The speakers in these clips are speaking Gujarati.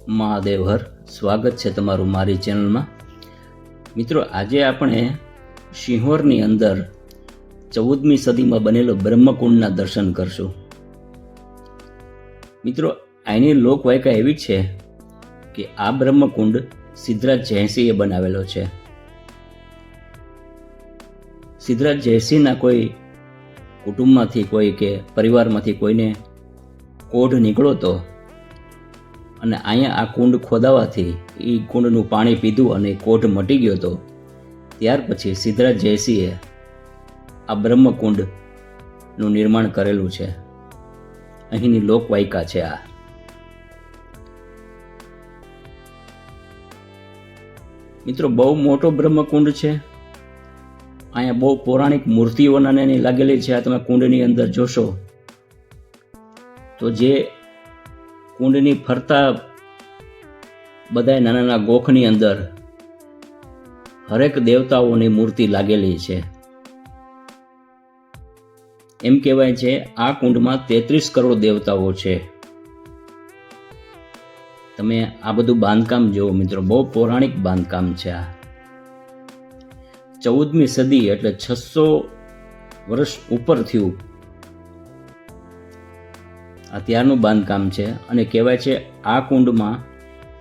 મહાદેવ હર. સ્વાગત છે તમારું મારી ચેનલમાં. મિત્રો, આજે આપણે સિંહોરની અંદર 14મી સદીમાં બનેલો બ્રહ્મકુંડના દર્શન કરશું. મિત્રો, આની લોકવાયકા એવી છે કે આ બ્રહ્મકુંડ સિદ્ધરાજ જયસિંહે બનાવેલો છે. સિદ્ધરાજ જયસિંહના કોઈ કુટુંબમાંથી કોઈ કે પરિવારમાંથી કોઈને કોઢ નીકળો તો અને અહીંયા આ કુંડ ખોદાવાથી એ કુંડનું પાણી પીધું અને કોઢ મટી ગયો હતો. ત્યાર પછી સિદ્ધરાજ જયસિંહે આ બ્રહ્મકુંડનું નિર્માણ કરેલું છે. અહીંની લોકવાયકા છે આ. મિત્રો, બહુ મોટો બ્રહ્મકુંડ છે. અહીંયા બહુ પૌરાણિક મૂર્તિઓ નાની લાગેલી છે. આ તમે કુંડની અંદર જોશો તો જે કુંડની ફરતા બધા નાના નાના ગોખની અંદર હરેક દેવતાઓની મૂર્તિ લાગેલી છે. એમ કહેવાય છે આ કુંડમાં 33 કરોડ દેવતાઓ છે. તમે આ બધું બાંધકામ જુઓ મિત્રો, બહુ પૌરાણિક બાંધકામ છે આ. 14મી સદી એટલે 600 વર્ષ ઉપર થયું અત્યારનું બાંધકામ છે. અને કહેવાય છે આ કુંડમાં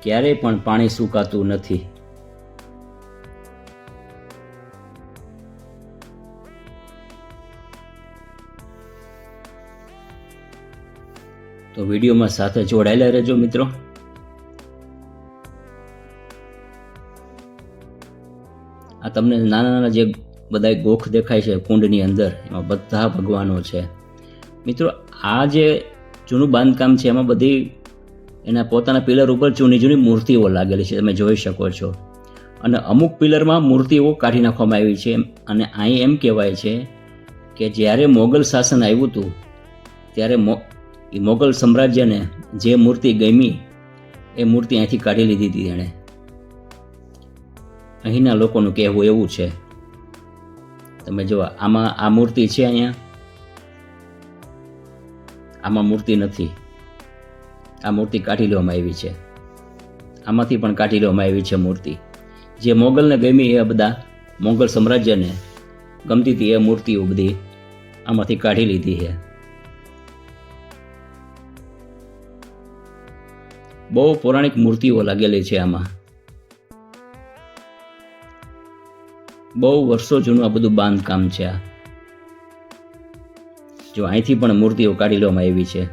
ક્યારેય પણ પાણી સુકાતું નથી. તો વિડીયોમાં સાથે જોડાયેલા રહેજો મિત્રો. આ તમને નાના નાના જે બધા ગોખ દેખાય છે કુંડની અંદર, એમાં બધા ભગવાનો છે. મિત્રો, આ જે જૂનું બાંધકામ છે એમાં બધી એના પોતાના પિલર ઉપર જૂની જૂની મૂર્તિઓ લાગેલી છે, તમે જોઈ શકો છો. અને અમુક પિલરમાં મૂર્તિઓ કાઢી નાખવામાં આવી છે. અને અહીં એમ કહેવાય છે કે જ્યારે મોગલ શાસન આવ્યું હતું ત્યારે એ મોગલ સામ્રાજ્યને જે મૂર્તિ ગમી એ મૂર્તિ અહીંથી કાઢી લીધી હતી એણે. અહીંના લોકોનું કહેવું એવું છે. તમે જો આમાં આ મૂર્તિ છે, અહીંયા આમાં મૂર્તિ નથી. આ મૂર્તિ કાઢી લેવામાં આવી છે. આમાંથી પણ કાઢી લેવામાં આવી છે મૂર્તિ. જે મોગલને ગમી એ બધા મોગલ સામ્રાજ્યને ગમતી હતી એ મૂર્તિઓ બધી આમાંથી કાઢી લીધી છે. બહુ પૌરાણિક મૂર્તિઓ લાગેલી છે આમાં. બહુ વર્ષો જૂનું આ બધું બાંધકામ છે આ. જો અહીંથી પણ મૂર્તિઓ કાઢી લેવામાં આવી છે.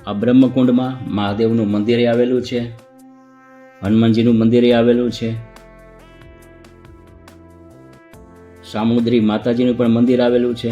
આ બ્રહ્મકુંડમાં મહાદેવનું મંદિરે આવેલું છે, હનુમાનજીનું મંદિરે આવેલું છે, સામુદ્રી માતાજીનું પણ મંદિર આવેલું છે.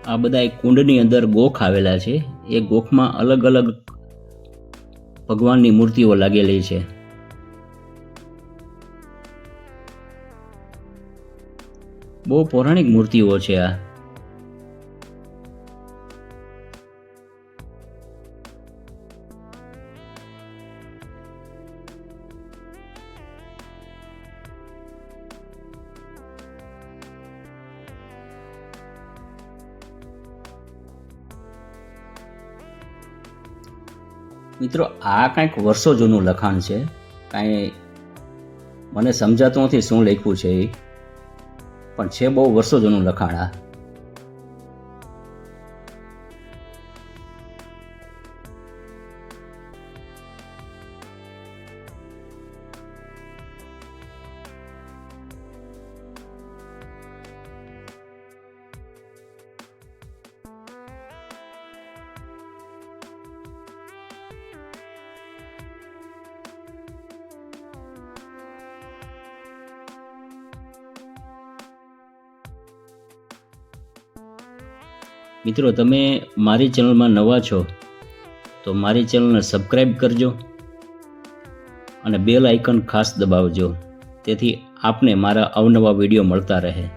આ બધા કુંડની અંદર ગોખ આવેલા છે. એ ગોખમાં અલગ અલગ ભગવાનની મૂર્તિઓ લાગેલી છે. બહુ પૌરાણિક મૂર્તિઓ છે આ. મિત્રો આ કાંઈક વર્ષો જૂનું લખાણ છે. કાંઈ મને સમજાતું નથી શું લખ્યું છે એ, પણ છે બહુ વર્ષો જૂનું લખાણ આ. મિત્રો તમે મારી ચેનલમાં નવા છો તો મારી ચેનલને સબસ્ક્રાઈબ કરજો અને બેલ આઇકન ખાસ દબાવજો, તેથી આપને મારા અવનવા વિડીયો મળતા રહે.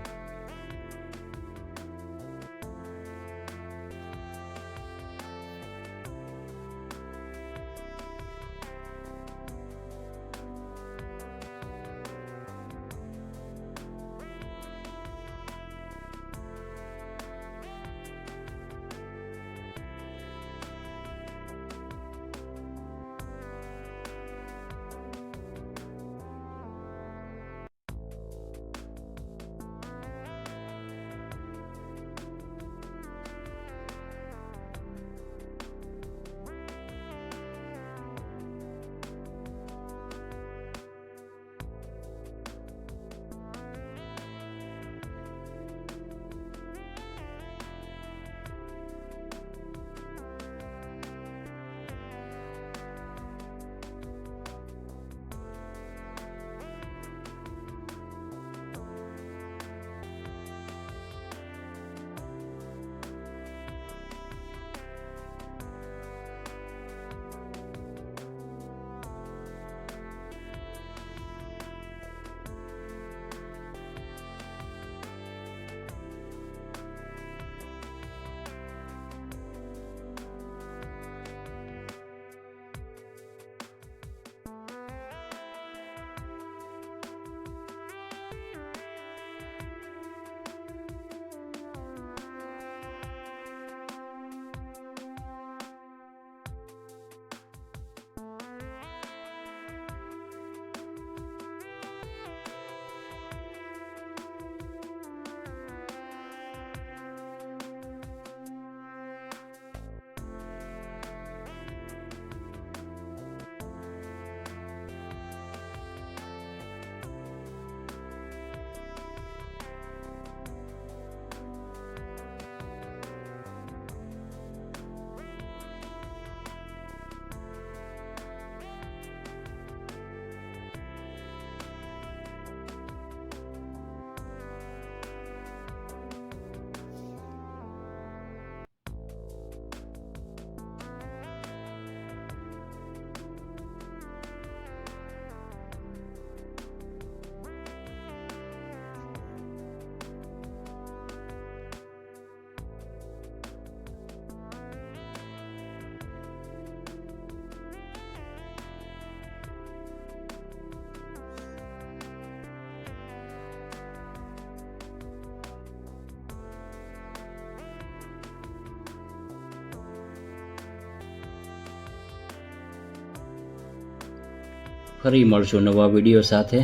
ફરી મળશું નવા વિડીયો સાથે.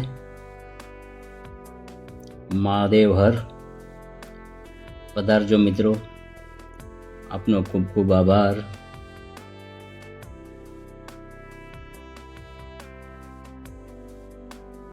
મહાદેવ હર. પધારજો મિત્રો. આપનો ખૂબ ખૂબ આભાર.